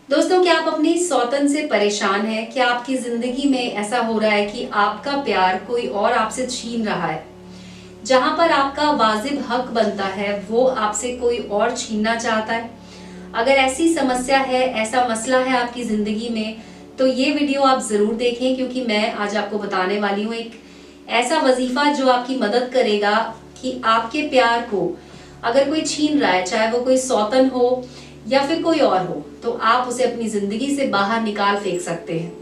दोस्तों, क्या आप अपनी सौतन से परेशान हैं? क्या आपकी जिंदगी में ऐसा हो रहा है कि आपका प्यार कोई और आपसे छीन रहा है? जहां पर आपका वाजिब हक बनता है वो आपसे कोई और छीनना चाहता है। अगर ऐसी समस्या है, ऐसा मसला है आपकी जिंदगी में, तो ये वीडियो आप जरूर देखें, क्योंकि मैं आज आपको बताने वाली हूँ एक ऐसा वजीफा जो आपकी मदद करेगा कि आपके प्यार को अगर कोई छीन रहा है, चाहे वो कोई सौतन हो या फिर कोई और हो, तो आप उसे अपनी जिंदगी से बाहर निकाल फेंक सकते हैं।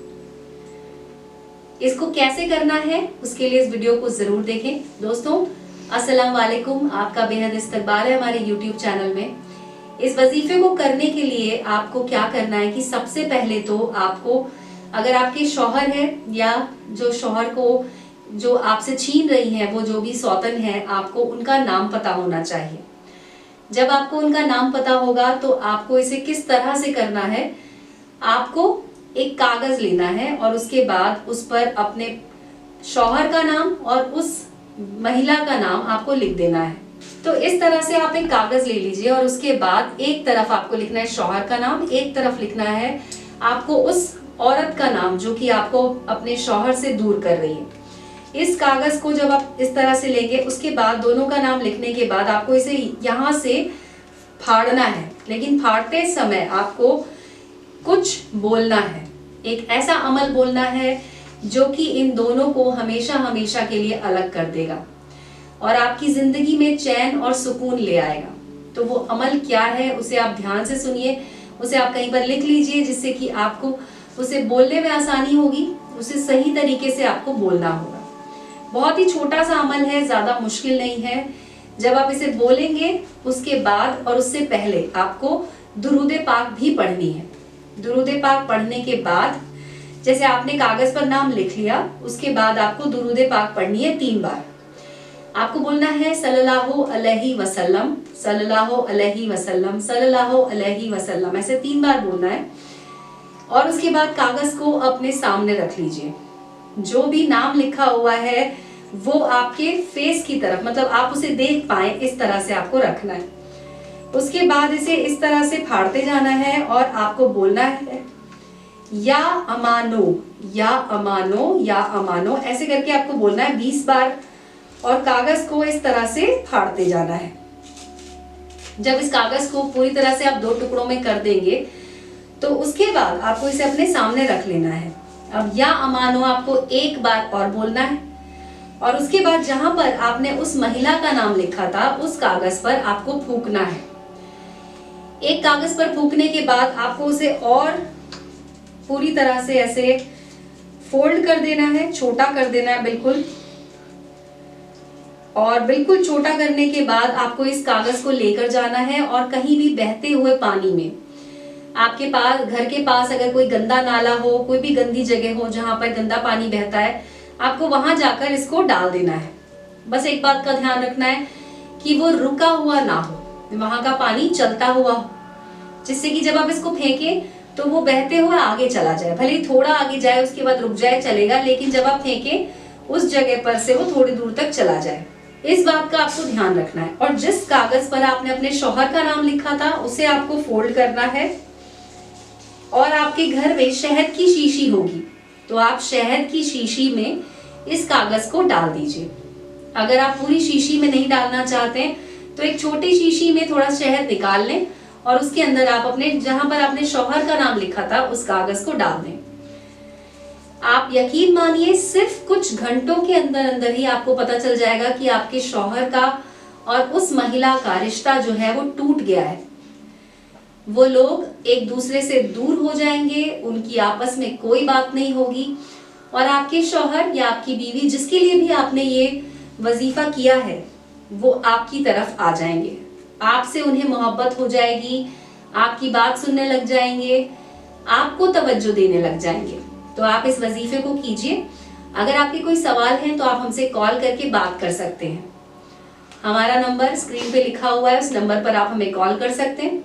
इसको कैसे करना है, उसके लिए इस वीडियो को जरूर देखें। दोस्तों, अस्सलाम वालेकुम, आपका बेहद इस्तकबाल है हमारे YouTube चैनल में। इस वजीफे को करने के लिए आपको क्या करना है कि सबसे पहले तो आपको, अगर आपके शौहर है या जो शौहर को जो आपसे छीन रही है, वो जो भी सौतन है, आपको उनका नाम पता होना चाहिए। जब आपको उनका नाम पता होगा तो आपको इसे किस तरह से करना है, आपको एक कागज लेना है और उसके बाद उस पर अपने शौहर का नाम और उस महिला का नाम आपको लिख देना है। तो इस तरह से आप एक कागज ले लीजिए और उसके बाद एक तरफ आपको लिखना है शौहर का नाम, एक तरफ लिखना है आपको उस औरत का नाम जो कि आपको अपने शौहर से दूर कर रही है। इस कागज को जब आप इस तरह से लेंगे, उसके बाद दोनों का नाम लिखने के बाद आपको इसे यहाँ से फाड़ना है, लेकिन फाड़ते समय आपको कुछ बोलना है। एक ऐसा अमल बोलना है जो कि इन दोनों को हमेशा हमेशा के लिए अलग कर देगा और आपकी जिंदगी में चैन और सुकून ले आएगा। तो वो अमल क्या है, उसे आप ध्यान से सुनिए, उसे आप कहीं पर लिख लीजिए, जिससे कि आपको उसे बोलने में आसानी होगी, उसे सही तरीके से आपको बोलना होगा। बहुत ही छोटा सा अमल है, ज्यादा मुश्किल नहीं है। जब आप इसे बोलेंगे उसके बाद और उससे पहले आपको दुरूदे पाक भी पढ़नी है। दुरूदे पाक पढ़ने के बाद, जैसे आपने कागज पर नाम लिख लिया, उसके बाद आपको दुरूदे पाक पढ़नी है 3 बार। आपको बोलना है सल्लल्लाहु अलैहि वसल्लम, सल्लल्लाहु अलैहि वसल्लम, सल्लल्लाहु अलैहि वसल्लम, ऐसे 3 बार बोलना है। और उसके बाद कागज को अपने सामने रख लीजिए। जो भी नाम लिखा हुआ है वो आपके फेस की तरफ, मतलब आप उसे देख पाए, इस तरह से आपको रखना है। उसके बाद इसे इस तरह से फाड़ते जाना है और आपको बोलना है या अमानो, या अमानो, या अमानो, ऐसे करके आपको बोलना है 20 बार और कागज को इस तरह से फाड़ते जाना है। जब इस कागज को पूरी तरह से आप 2 टुकड़ों में कर देंगे तो उसके बाद आपको इसे अपने सामने रख लेना है। अब या अमानो आपको 1 बार और बोलना है और उसके बाद जहां पर आपने उस महिला का नाम लिखा था उस कागज पर आपको फूंकना है। एक कागज पर फूंकने के बाद आपको उसे और पूरी तरह से ऐसे फोल्ड कर देना है, छोटा कर देना है बिल्कुल। और बिल्कुल छोटा करने के बाद आपको इस कागज को लेकर जाना है और कहीं भी बहते हुए पानी में, आपके पास घर के पास अगर कोई गंदा नाला हो, कोई भी गंदी जगह हो जहां पर गंदा पानी बहता है, आपको वहां जाकर इसको डाल देना है। बस एक बात का ध्यान रखना है कि वो रुका हुआ ना हो, वहां का पानी चलता हुआ हो, जिससे कि जब आप इसको फेंकें तो वो बहते हुए आगे चला जाए। भले ही थोड़ा आगे जाए, उसके बाद रुक जाए, चलेगा, लेकिन जब आप फेंकें उस जगह पर से वो थोड़ी दूर तक चला जाए। इस बात का आपको ध्यान रखना है। और जिस कागज पर आपने अपने शौहर का नाम लिखा था उसे आपको फोल्ड करना है और आपके घर में शहद की शीशी होगी तो आप शहद की शीशी में इस कागज को डाल दीजिए। अगर आप पूरी शीशी में नहीं डालना चाहते हैं तो एक छोटी शीशी में थोड़ा शहद निकाल लें और उसके अंदर आप अपने, जहां पर आपने शौहर का नाम लिखा था, उस कागज को डाल दें। आप यकीन मानिए, सिर्फ कुछ घंटों के अंदर अंदर ही आपको पता चल जाएगा कि आपके शौहर का और उस महिला का रिश्ता जो है वो टूट गया है। वो लोग एक दूसरे से दूर हो जाएंगे, उनकी आपस में कोई बात नहीं होगी और आपके शौहर या आपकी बीवी, जिसके लिए भी आपने ये वजीफा किया है, वो आपकी तरफ आ जाएंगे। आपसे उन्हें मोहब्बत हो जाएगी, आपकी बात सुनने लग जाएंगे, आपको तवज्जो देने लग जाएंगे। तो आप इस वजीफे को कीजिए। अगर आपके कोई सवाल हैं तो आप हमसे कॉल करके बात कर सकते हैं। हमारा नंबर स्क्रीन पे लिखा हुआ है, उस नंबर पर आप हमें कॉल कर सकते हैं।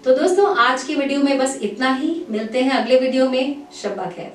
तो दोस्तों, आज की वीडियो में बस इतना ही। मिलते हैं अगले वीडियो में। शब्बा खैर।